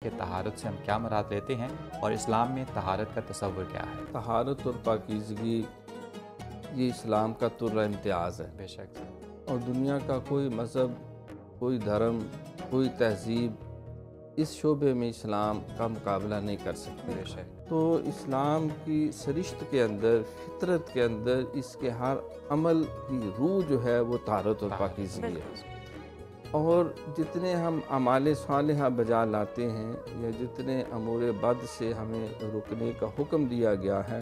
कि तहारत से हम क्या मुराद लेते हैं और इस्लाम में तहारत का तसव्वुर क्या है। तहारत और पाकीज़गी ये इस्लाम का तुर्रा इम्तियाज़ है। बेशक। और दुनिया का कोई मज़हब, कोई धर्म, कोई तहज़ीब इस शोबे में इस्लाम का मुकाबला नहीं कर सकती। बेशक। तो इस्लाम की सरिश्त के अंदर, फितरत के अंदर इसके हर अमल की रूह जो है वो तहारत और पाकीज़गी है। और जितने हम अमाल सालिहा बजा लाते हैं या जितने अमूर बद से हमें रुकने का हुक्म दिया गया है,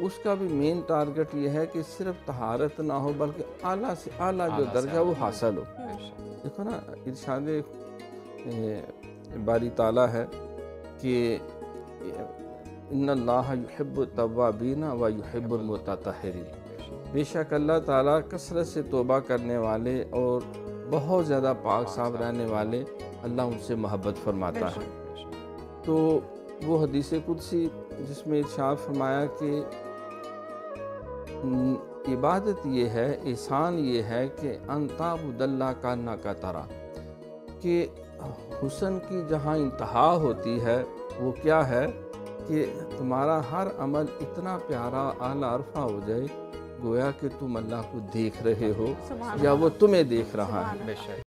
उसका भी मेन टारगेट ये है कि सिर्फ तहारत ना हो बल्कि आला से आला जो दर्जा वो हासिल हो। देखो ना, इरशाद बारी ताला है कि इन्नल्लाह युहिब्बु तव्वाबीना व युहिब्बुल मुतत्तहिरीन। बेशक अल्लाह ताला कसरत से तौबा करने वाले और बहुत ज़्यादा पाक साफ रहने वाले, अल्लाह उनसे मोहब्बत फरमाता है। तो वो हदीस कुदसी जिसमें इरशाद फरमाया कि इबादत ये है, एहसान ये है कि अंताबुदल्ला का ना का तरा, कि हुस्न की जहाँ इंतहा होती है वो क्या है कि तुम्हारा हर अमल इतना प्यारा आला अरफा हो जाए गोया कि तुम अल्लाह को देख रहे हो या वो तुम्हें देख रहा है। बेशक।